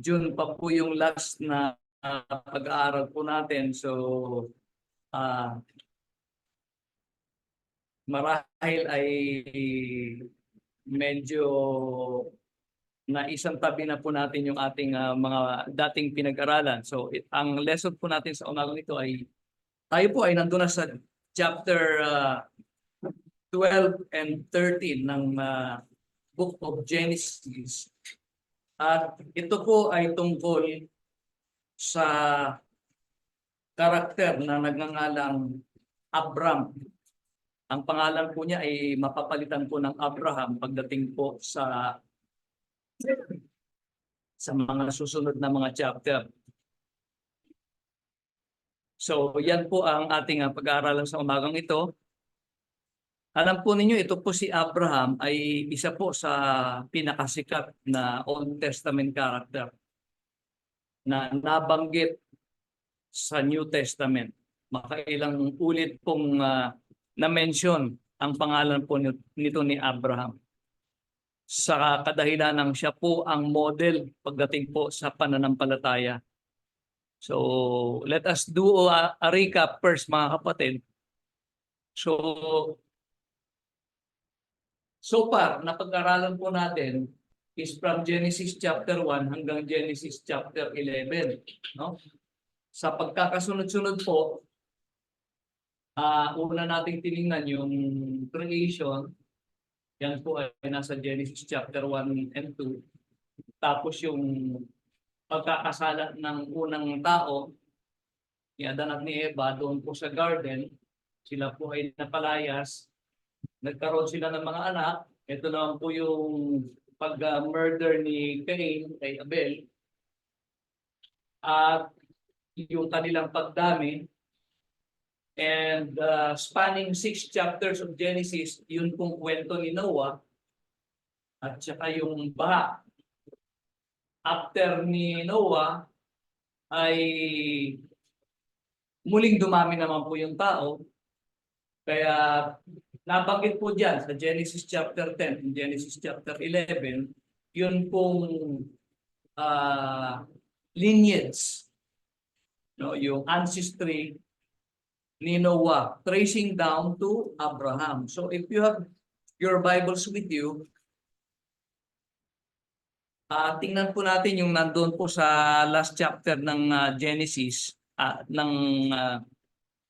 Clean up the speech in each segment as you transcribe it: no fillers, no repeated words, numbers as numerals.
June pa po yung last na pag-aaral po natin. So, ah, marahil ay medyo na isang tabi na po natin yung ating mga dating pinag-aralan. So, ang lesson po natin sa umagang ito ay tayo po ay nandun na sa chapter 12 and 13 ng Book of Genesis. At ito po ay tungkol sa karakter na nagngangalang Abram. Ang pangalan po niya ay mapapalitan po ng Abraham pagdating po sa mga susunod na mga chapter. So, yan po ang ating pag-aaralan sa umagang ito. Alam po ninyo, ito po si Abraham ay isa po sa pinakasikat na Old Testament character na nabanggit sa New Testament. Makailang ulit pong na-mention ang pangalan po nito ni Abraham. Sa kadahilan ng siya po ang model pagdating po sa pananampalataya. So, let us do a recap first, mga kapatid. So far, napag-aralan po natin is from Genesis chapter 1 hanggang Genesis chapter 11. No? Sa pagkakasunod-sunod po, una nating tinignan yung creation. Yan po ay nasa Genesis chapter 1 and 2. Tapos yung pagkakasala ng unang tao, ni Adan at ni Eva, doon po sa garden, sila po ay napalayas. Nagkaroon sila ng mga anak. Ito naman po yung pag-murder ni Cain kay Abel. At yung kanilang pagdami. And spanning 6 chapters of Genesis, yun pong kwento ni Noah. At saka yung baha. After ni Noah, ay muling dumami naman po yung tao. Kaya nabanggit po dyan sa Genesis chapter 10 and Genesis chapter 11, yun pong lineage, no, yung ancestry ni Noah, tracing down to Abraham. So if you have your Bibles with you, tingnan po natin yung nandun po sa last chapter ng Genesis,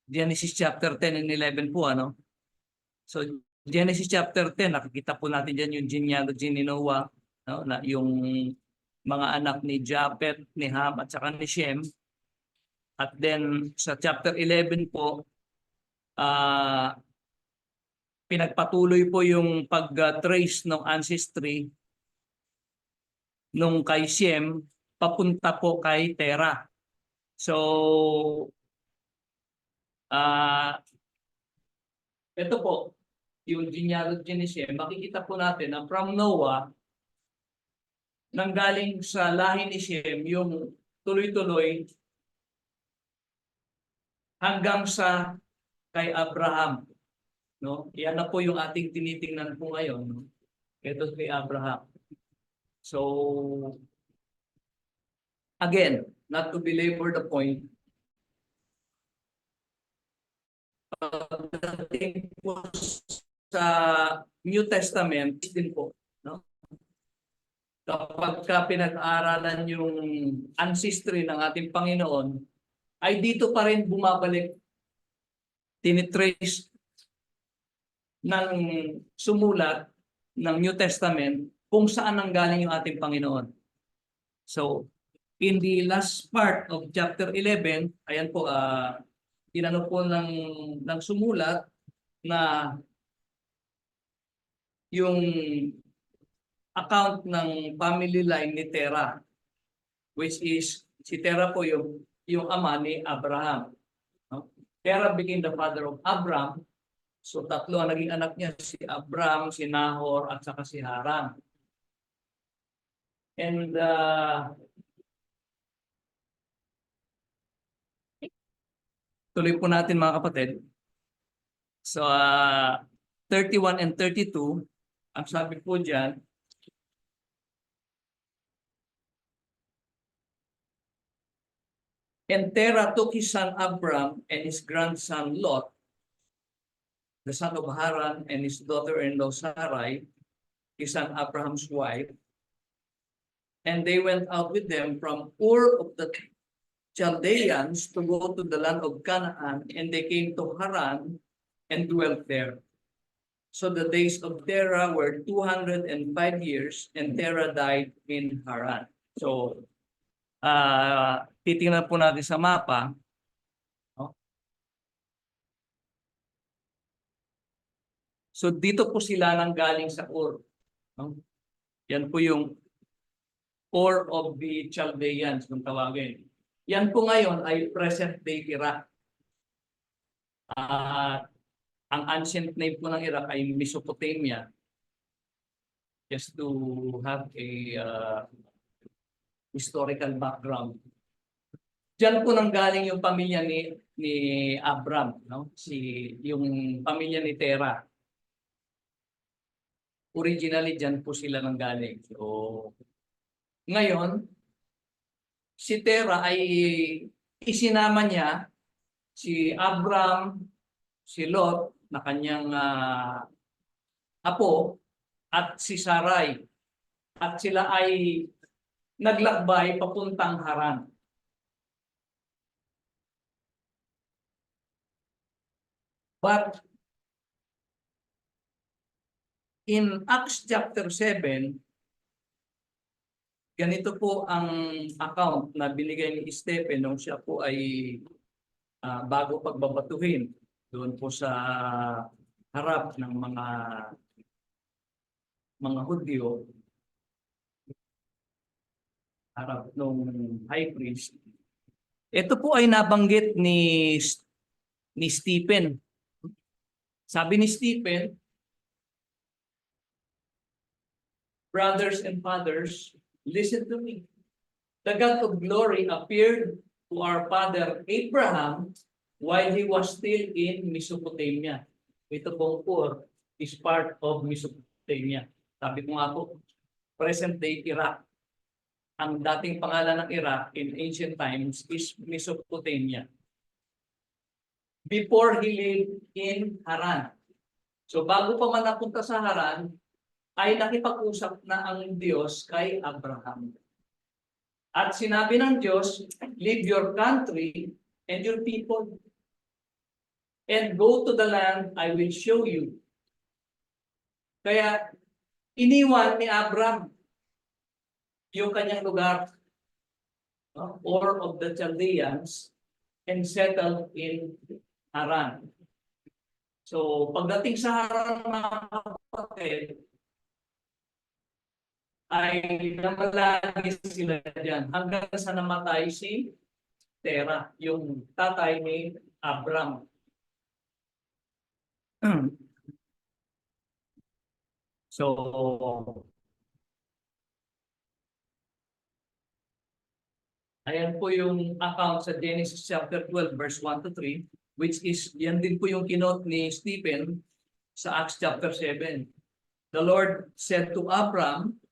Genesis chapter 10 and 11 po, ano? So, Genesis chapter 10, nakikita po natin dyan yung genealogy ni Noah, no? Na yung mga anak ni Japheth, ni Ham, at saka ni Shem. At then, sa chapter 11 po, pinagpatuloy po yung pag-trace ng ancestry nung kay Shem, papunta po kay Terah. So, ito po, yung genealogy ni Shem, makikita po natin na from Noah, nanggaling sa lahi ni Shem, yung tuloy-tuloy hanggang sa kay Abraham. No? Yan na po yung ating tinitingnan po ngayon. No? Ito kay Abraham. So, again, not to belabor the point, pagdating po sa New Testament din po, no? Kapag pinag-aaralan yung ancestry ng ating Panginoon, ay dito pa rin bumabalik, tinitrace ng sumulat ng New Testament kung saan nanggaling yung ating Panginoon. So, in the last part of chapter 11, ayan po, tinanong po ng sumulat na yung account ng family line ni Terah, which is, si Terah po yung ama ni Abraham. No? Terah became the father of Abram. So tatlo ang naging anak niya, si Abram, si Nahor, at saka si Haran. And tuloy po natin, mga kapatid. So 31 and 32, ang sabi po dyan, And Terah took his son Abram and his grandson Lot, the son of Haran, and his daughter-in-law Sarai, his son Abraham's wife, and they went out with them from Ur of the Chaldeans to go to the land of Canaan, and they came to Haran and dwelt there. So the days of Terah were 205 years, and Terah died in Haran. So, titingnan po natin sa mapa. No? So dito po sila nang galing sa Ur. No? Yan po yung Ur of the Chaldeans, kung tawagin. Yan po ngayon ay present-day Iraq. Ang ancient name po ng Iraq ay Mesopotamia. Just to have a historical background. Diyan po nang galing yung pamilya ni Abram, no? Yung pamilya ni Terah. Originally diyan po sila nang galing. So ngayon si Terah ay isinama niya si Abram, si Lot na kanyang apo at si Sarai, at sila ay naglakbay papuntang Haran. But in Acts chapter 7, ganito po ang account na binigay ni Stephen nung siya po ay bago pagbabatuhin doon po sa harap ng mga Hudyo, harap ng high priest. Ito po ay nabanggit ni Stephen. Sabi ni Stephen, "Brothers and fathers, listen to me. The God of glory appeared to our father Abraham while he was still in Mesopotamia." Ito pong Ur is part of Mesopotamia. Sabi ko nga po, present-day Iraq. Ang dating pangalan ng Iraq in ancient times is Mesopotamia. Before he lived in Haran. So bago pa man napunta sa Haran, ay nakipag-usap na ang Diyos kay Abraham. At sinabi ng Diyos, "Leave your country and your people and go to the land I will show you." Kaya iniwan ni Abraham yung kanyang lugar, Ur of the Chaldeans, and settled in Haran. So pagdating sa Haran, mga kapatid, ay namalagi sila dyan hanggang sa namatay si Terah, yung tatay ni Abram. So, ayan po yung account sa Genesis chapter 12 verse 1 to 3, which is, yan din po yung kinote ni Stephen sa Acts chapter 7. The Lord said to Abram,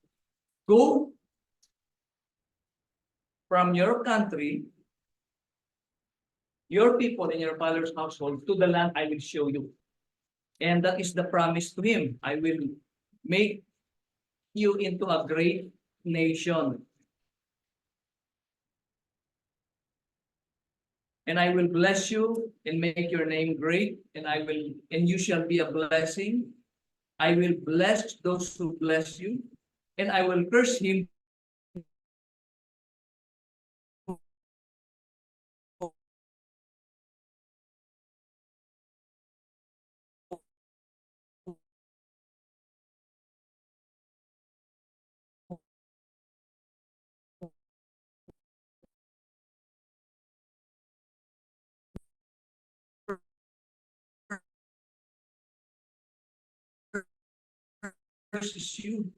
"Go from your country, your people and your father's household to the land I will show you." And that is the promise to him. "I will make you into a great nation. And I will bless you and make your name great, and you shall be a blessing. I will bless those who bless you, and I will curse him curses you,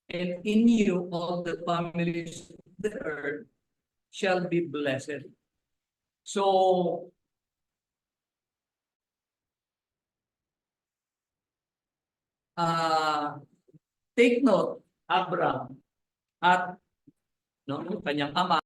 and in you all the families of the earth shall be blessed." So, take note, Abraham at yung kanyang ama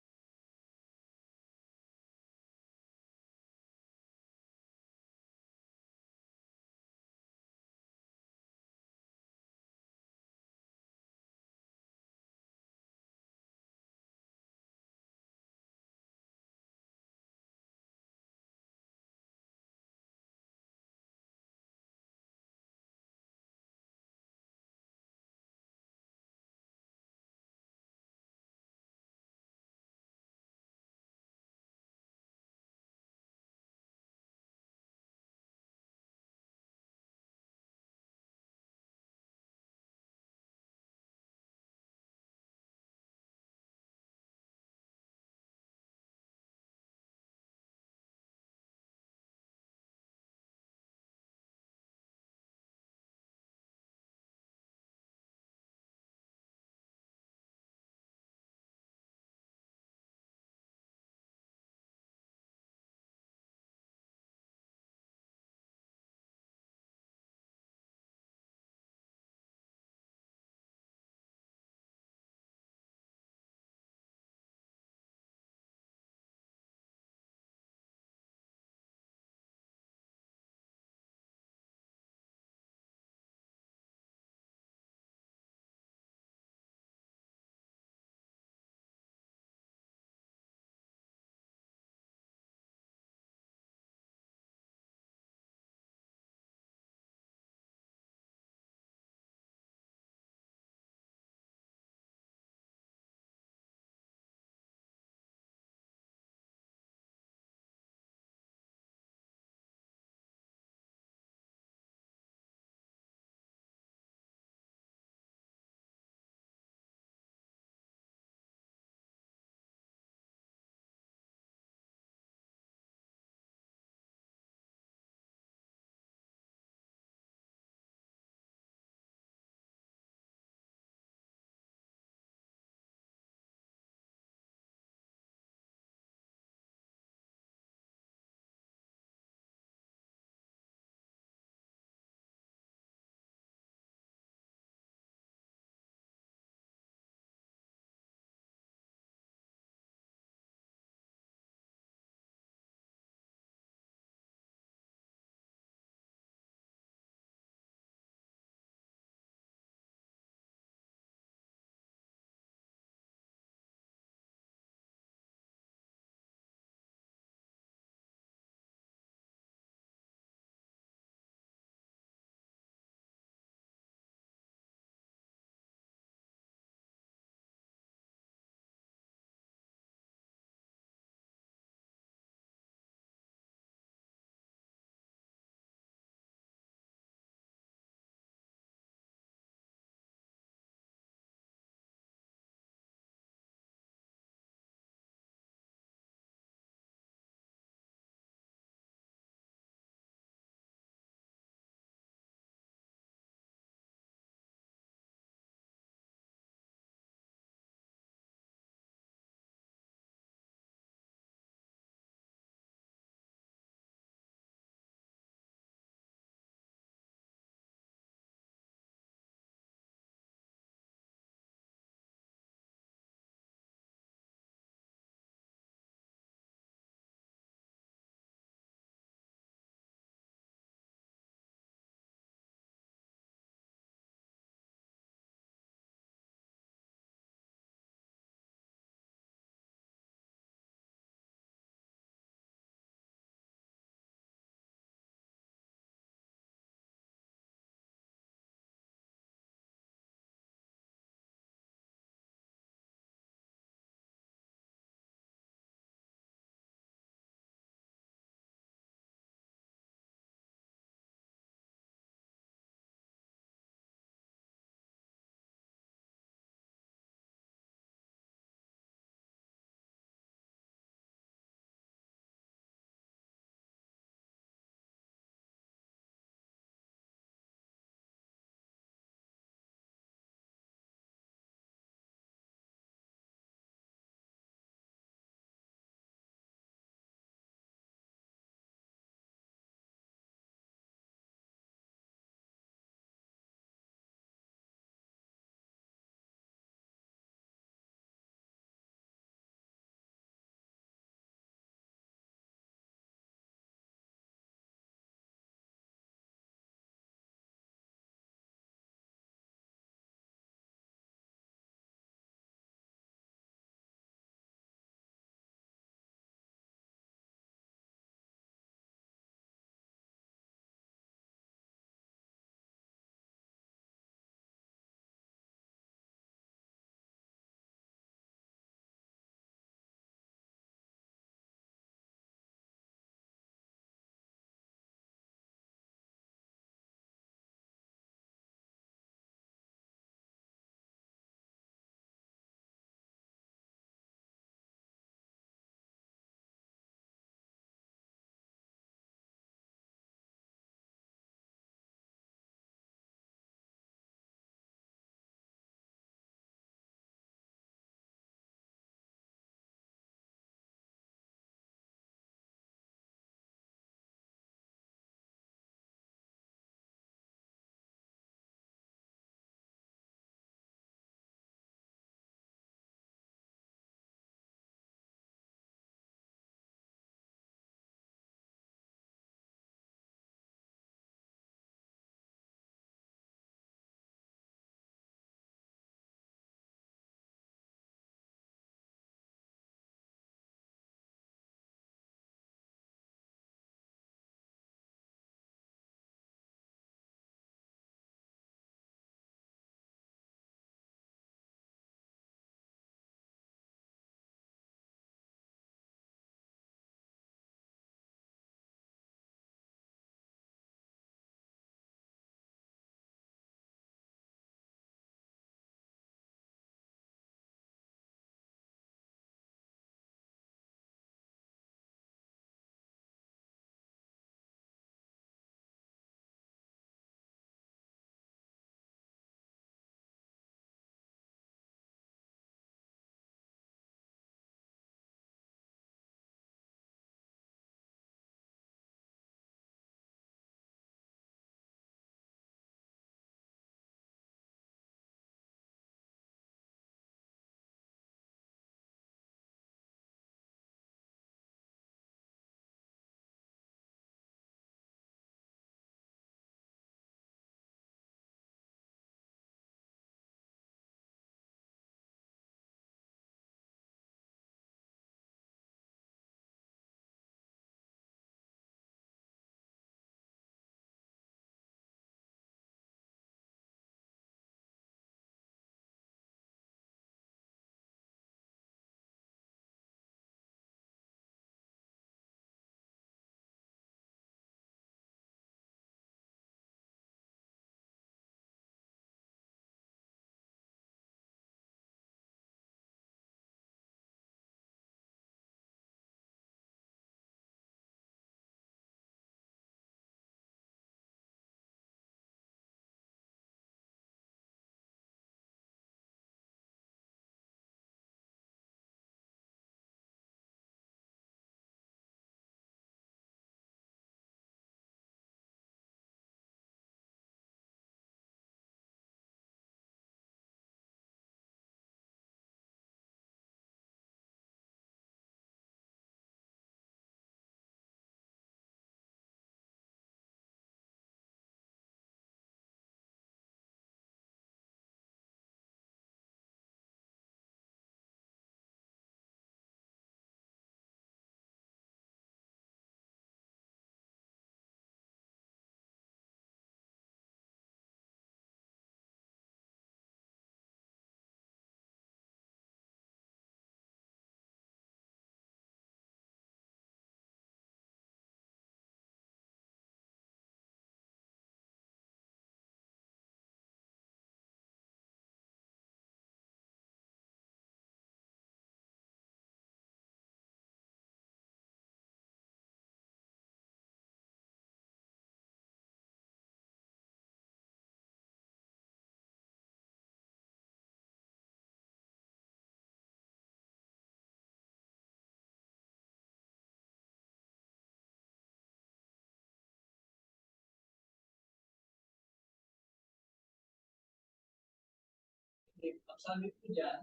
Egypt. Ang sabi ko dyan,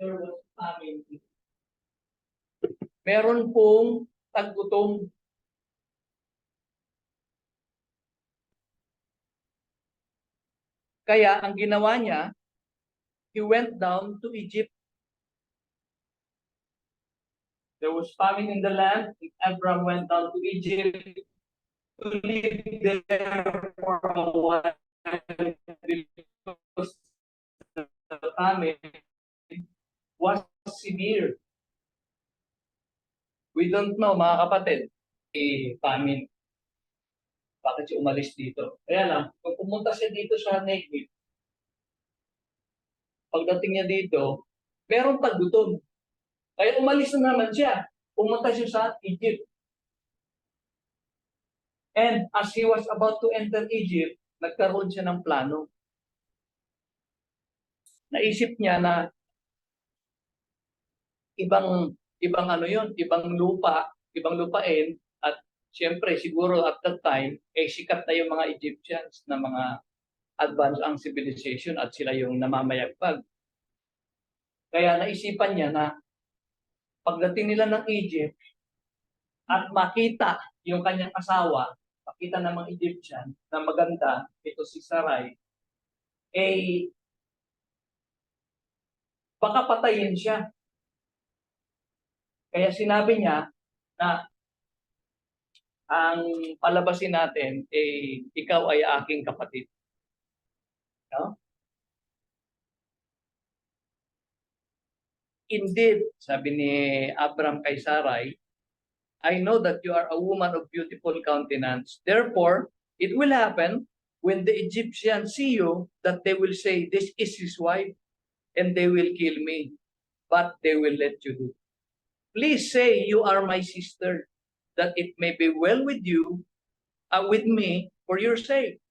there was famine. Meron pong taggutom. Kaya ang ginawa niya, he went down to Egypt. There was famine in the land. Abraham went down to Egypt to live there for a while because the famine was severe. We don't know, mga kapatid, famine. Bakit siya umalis dito? Kaya lang, kung pumunta siya dito sa Negev, pagdating niya dito, meron taggutom. Kaya umalis na naman siya. Pumunta siya sa Egypt. And as he was about to enter Egypt, nagkaroon siya ng plano. Naisip niya na ibang ano yun, ibang lupain, at siyempre siguro at that time, sikat na yung mga Egyptians na mga advanced ang civilization at sila yung namamayagpag. Kaya naisipan niya na pagdating nila ng Egypt at makita yung kanyang asawa, makita ng mga Egyptian na maganda, ito si Sarai, baka patayin siya. Kaya sinabi niya na ang palabasin natin, ikaw ay aking kapatid. No? Indeed, sabi ni Abram kay Sarai, I know that you are a woman of beautiful countenance. Therefore, it will happen when the Egyptians see you that they will say, this is his wife, and they will kill me, but they will let you do. Please say you are my sister, that it may be well with you, with me, for your sake,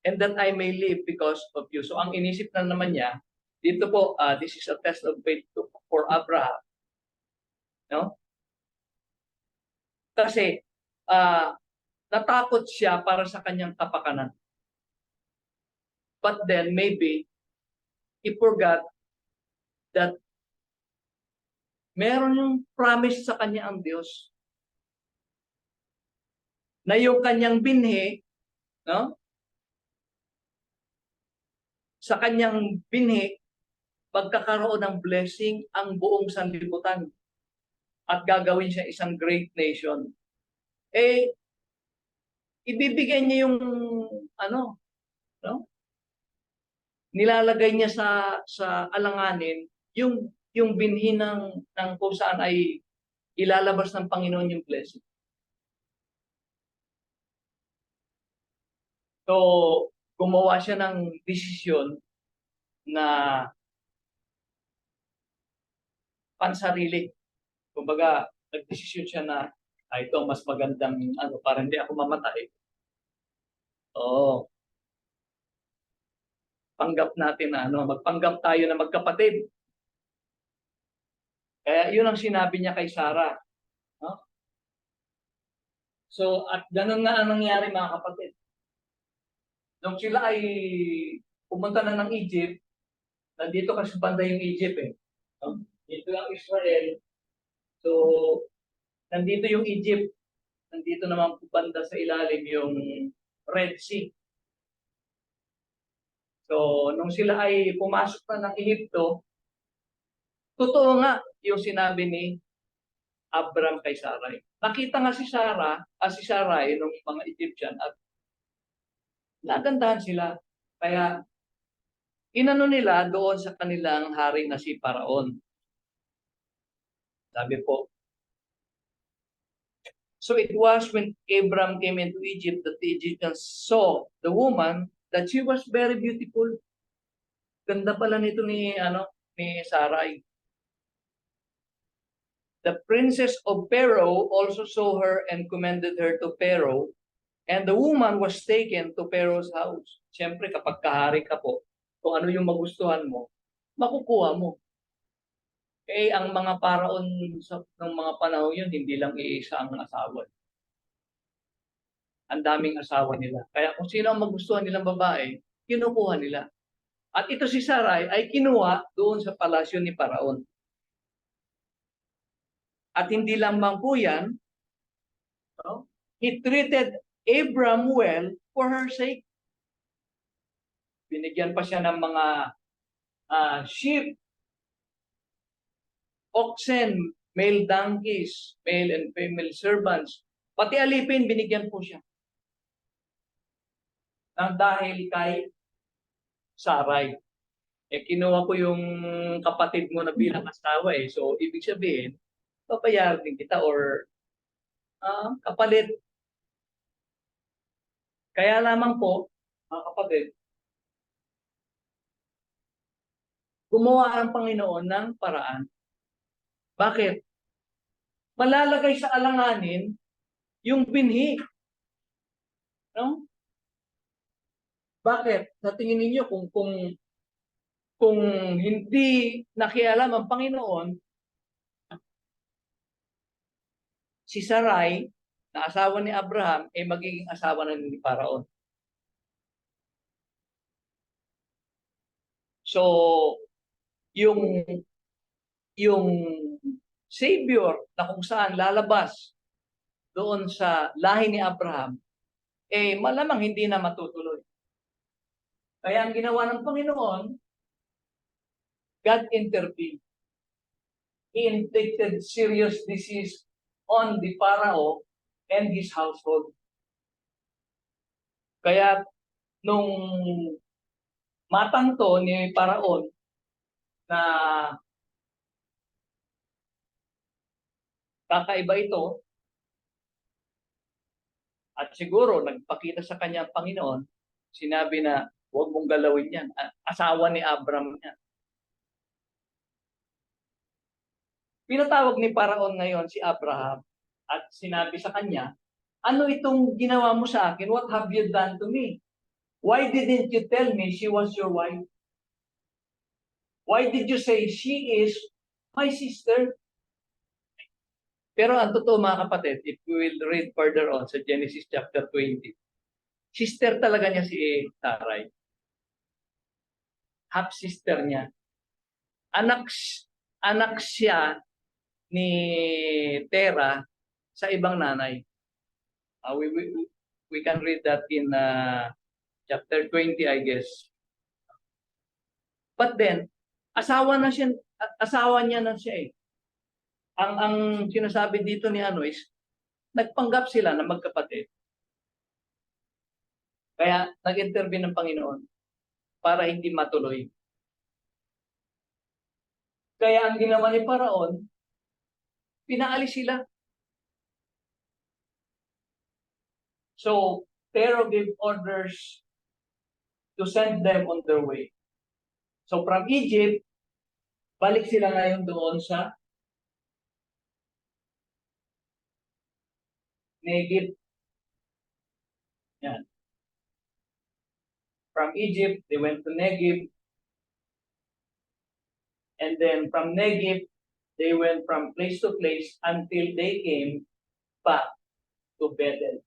and that I may live because of you. So ang inisip na naman niya, dito po, this is a test of faith for Abraham. No? Kasi natakot siya para sa kanyang kapakanan. But then maybe he forgot that meron yung promise sa kanya ang Diyos na yung kanyang binhi, no? Sa kanyang binhi, magkakaroon ng blessing ang buong sanlibutan at gagawin siya isang great nation. Ibibigay niya yung ano, no? Nilalagay niya sa alanganin yung binhi ng kung saan ay ilalabas ng Panginoon yung blessing. So, gumawa siya ng desisyon na pansarili. Kumbaga, nagdesisyon siya na ito mas magandang para hindi ako mamatay. Panggap natin na magpanggap tayo na magkapatid. Kaya yun ang sinabi niya kay Sarah. No? So, at ganun nga ang nangyari mga kapatid. Nung sila ay pumunta na ng Egypt, nandito kasi banda yung Egypt No? Dito ang Israel. So, nandito yung Egypt. Nandito naman banda sa ilalim yung Red Sea. So, nung sila ay pumasok na ng Egypto, totoo nga yung sinabi ni Abram kay Sarai. Nakita nga si Sarai ng mga Egyptian at nagandahan sila. Kaya inano nila doon sa kanilang hari na si Paraon. Sabi po, so it was when Abram came into Egypt that the Egyptians saw the woman that she was very beautiful. Ganda pala nito ni Sarai. The princess of Pharaoh also saw her and commended her to Pharaoh, and the woman was taken to Pharaoh's house. Siyempre, kapag kahari ka po, kung ano yung magustuhan mo, makukuha mo. Ang mga paraon ng mga panahon yun, hindi lang iisa ang asawa. Ang daming asawa nila. Kaya kung sino ang magustuhan nilang babae, kinukuha nila. At ito si Sarai ay kinuha doon sa palasyo ni Paraon. At hindi lamang po yan, no? He treated Abram well for her sake. Binigyan pa siya ng mga sheep, oxen, male donkeys, male and female servants. Pati alipin, binigyan po siya. Nang dahil kay Sarai. Kinuha ko yung kapatid mo na bilang asawa eh. So, ibig sabihin, papayaran din kita or kapalit. Kaya lamang po, mga kapatid, gumawa ang Panginoon ng paraan. Bakit? Malalagay sa alanganin yung binhi. No? Bakit? Sa tingin ninyo, kung hindi nakialam ang Panginoon, si Sarai, na asawa ni Abraham, ay magiging asawa na ni Paraon. So, yung Savior na kung saan lalabas doon sa lahi ni Abraham, malamang hindi na matutuloy. Kaya ang ginawa ng Panginoon, God intervened. He inflicted serious disease on the Pharaoh and his household. Kaya nung matanto ni Paraon na kakaiba ito, at siguro nagpakita sa kanya ang Panginoon, sinabi na huwag mong galawin yan. Asawa ni Abraham yan. Pinatawag ni Paraon ngayon si Abraham at sinabi sa kanya, ano itong ginawa mo sa akin? What have you done to me? Why didn't you tell me she was your wife? Why did you say she is my sister? Pero ang totoo mga kapatid, if we will read further on sa Genesis chapter 20, sister talaga niya si Sarai. Half-sister niya. Anak siya ni Tera sa ibang nanay. We can read that in chapter 20, I guess. But then, asawa niya na siya eh. Ang sinasabi dito ni ano is, nagpanggap sila na magkapatid. Kaya nag-intervene ng Panginoon para hindi matuloy. Kaya ang ginawa ni Paraon, pinaalis sila. So, Pharaoh gave orders to send them on their way. So, from Egypt, balik sila ngayon doon sa Negev. Yan. From Egypt, they went to Negev. And then from Negev, they went from place to place until they came back to Bethel.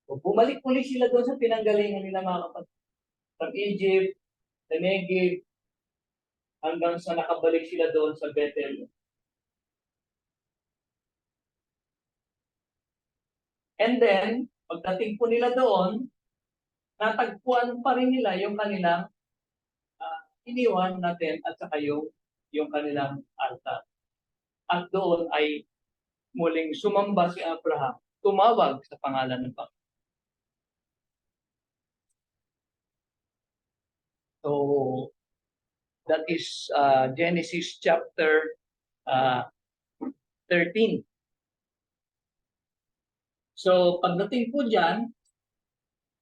So, bumalik ulit sila doon sa pinanggalingan nila mga kapatid. From Egypt, the Negev, hanggang sa nakabalik sila doon sa Bethel. And then, pagdating po nila doon, natagpuan pa rin nila yung kanilang iniwan natin at saka yung kanilang altar. At doon ay muling sumamba si Abraham, tumawag sa pangalan ng Panginoon. So, that is Genesis chapter 13. So, pagdating po dyan,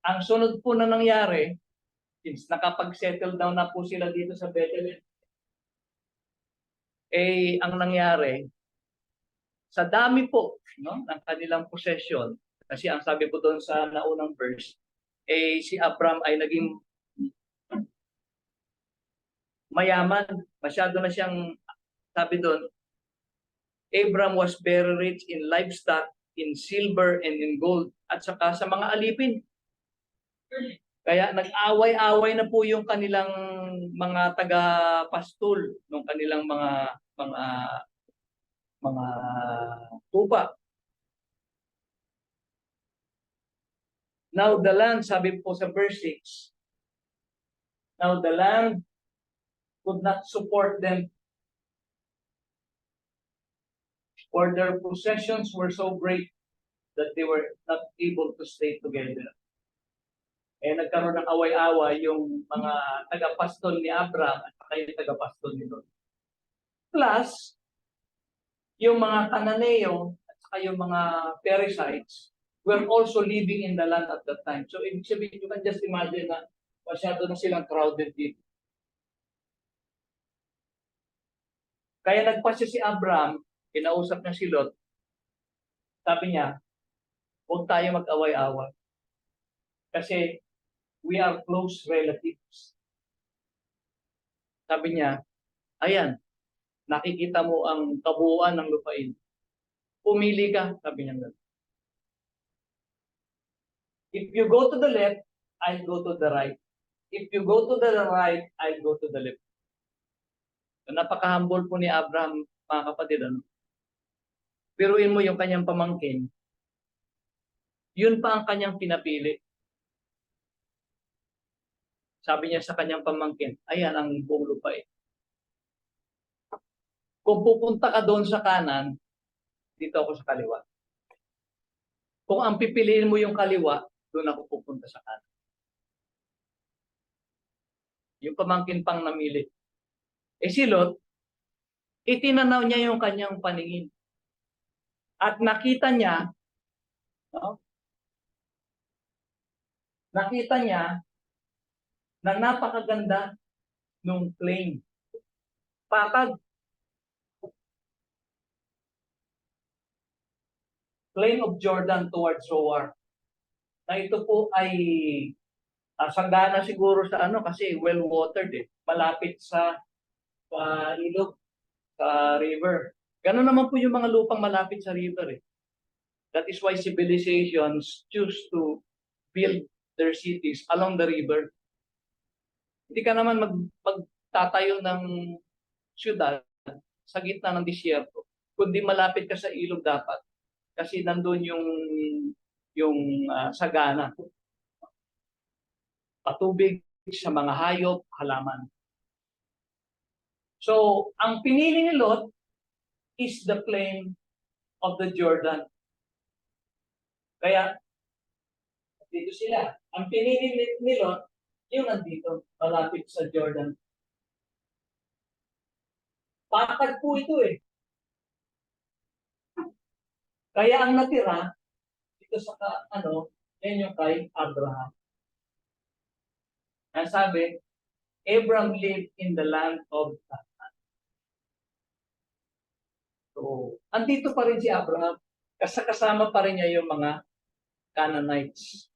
ang sunod po na nangyari, since nakapag-settle down na po sila dito sa Bethlehem, ang nangyari, sa dami po ng kanilang possession, kasi ang sabi po doon sa naunang verse, si Abraham ay naging mayaman. Masyado na siyang, sabi doon, Abraham was very rich in livestock, in silver and in gold, at saka sa mga alipin. Kaya nag-away-away na po yung kanilang mga taga-pastol, ng kanilang mga tupa. Now the land, sabi po sa verse 6, now the land could not support them, for their possessions were so great that they were not able to stay together. Eh nagkaroon ng away-away yung mga taga-pastol ni Abraham at saka yung taga-pastol ni Lot. Plus, yung mga Cananeo at saka yung mga Perizzites were also living in the land at that time. So ibig sabihin, you can just imagine na masyado na silang crowded dito. Kaya nagpasya si Abraham, kinausap niya si Lot, sabi niya, huwag tayo mag-away-away. Kasi we are close relatives. Sabi niya, ayan, nakikita mo ang kabuuan ng lupain. Pumili ka, sabi niya. If you go to the left, I'll go to the right. If you go to the right, I'll go to the left. So, napaka-humble po ni Abraham, mga kapatid. Ano? Biruin mo yung kanyang pamangkin, yun pa ang kanyang pinapili. Sabi niya sa kanyang pamangkin, ayan ang buong lupain. Kung pupunta ka doon sa kanan, dito ako sa kaliwa. Kung ang pipiliin mo yung kaliwa, doon ako pupunta sa kanan. Yung pamangkin pang namili. Eh si Lot, itinanaw niya yung kanyang paningin. At nakita niya, no? Nakita niya na napakaganda nung plain. Patag. Plain of Jordan towards Zoar. Na ito po ay sanggana siguro sa ano kasi well-watered eh. Malapit sa ilog, sa river. Ganun naman po yung mga lupang malapit sa river eh. That is why civilizations choose to build their cities along the river. Hindi ka naman magtatayo ng syudad sa gitna ng disyerto, kundi malapit ka sa ilog dapat. Kasi nandun yung sagana. Patubig sa mga hayop, halaman. So, ang pinili ni Lot is the plain of the Jordan. Kaya, dito sila. Ang pinili ni Lot, yung nandito, malapit sa Jordan. Patag po ito eh. Kaya ang natira, dito sa yan yung kay Abraham. Ang sabi, Abraham lived in the land of Canaan. So, andito pa rin si Abraham. Kasama pa rin niya yung mga Canaanites.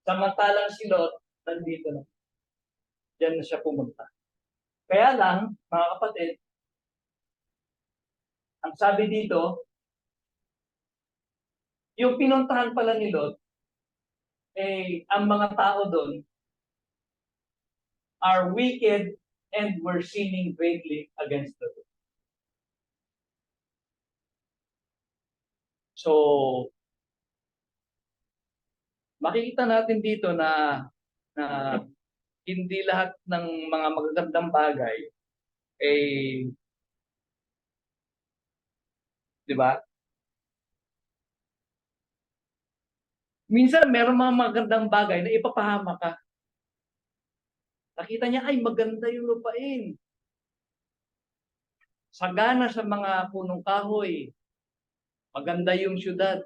Samantalang si Lot, nandito na. Diyan na siya pumunta. Kaya lang, mga kapatid, ang sabi dito, yung pinuntahan pala ni Lot, ang mga tao doon are wicked and were sinning greatly against the Lord. So, makikita natin dito na hindi lahat ng mga magagandang bagay di ba? Minsan meron mga magandang bagay na ipapahama ka. Nakita niya, ay maganda yung lupain. Sagana sa mga punong kahoy. Maganda yung syudad.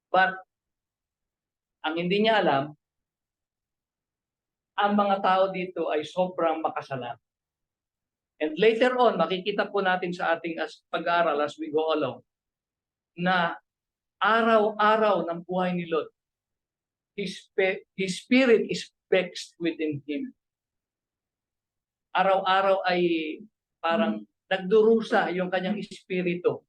But, ang hindi niya alam, ang mga tao dito ay sobrang makasalan. And later on, makikita po natin sa ating pag-aaral as we go along, na araw-araw ng buhay ni Lot, his spirit is vexed within him. Araw-araw ay parang nagdurusa yung kanyang espiritu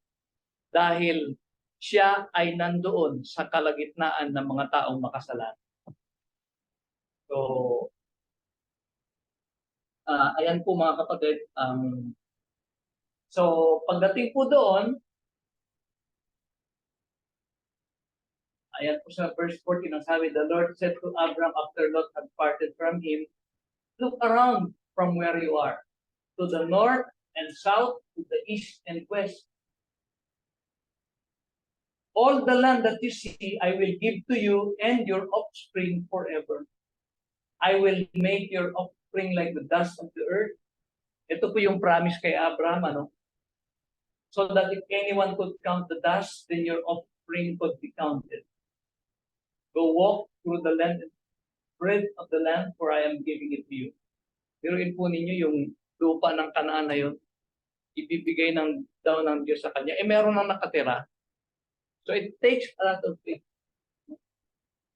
dahil siya ay nandoon sa kalagitnaan ng mga taong makasalan. So, ayan po mga kapatid. So, pagdating po doon, ayan po sa verse 14, ang sabi, the Lord said to Abram after Lot had parted from him, look around from where you are, to the north and south, to the east and west. All the land that you see, I will give to you and your offspring forever. I will make your offspring like the dust of the earth. Ito po yung promise kay Abraham, ano? So that if anyone could count the dust, then your offspring could be counted. Go walk through the land and breadth of the land, for I am giving it to you. Biruin po ninyo yung lupa ng Kanaan na yun, ibibigay daw ng Diyos sa kanya. Meron nang nakatira. So it takes a lot of faith.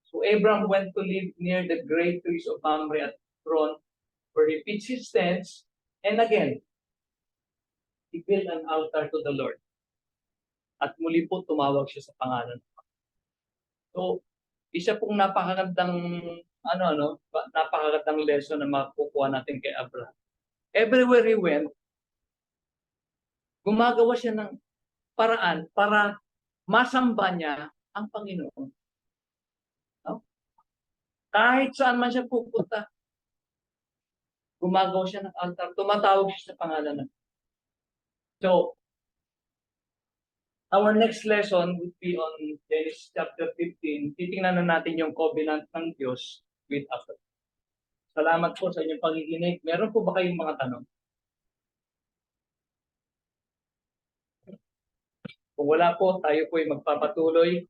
So Abraham went to live near the great trees of Mamre at Hebron, where he pitched his tents, and again, he built an altar to the Lord. At muli po tumawag siya sa pangalan. So, isa pong napakagandang napakagandang lesson na makukuha natin kay Abraham. Everywhere he went, gumagawa siya ng paraan para masamba niya ang Panginoon. No? Kahit saan man siya pupunta, gumagawa siya ng altar, tumatawag siya sa pangalan ng. So, our next lesson would be on Genesis chapter 15. Titingnan na natin yung covenant ng Diyos with Abraham. Salamat po sa inyong pakikinig. Meron po ba kayong mga tanong? Kung wala po, tayo po ay magpapatuloy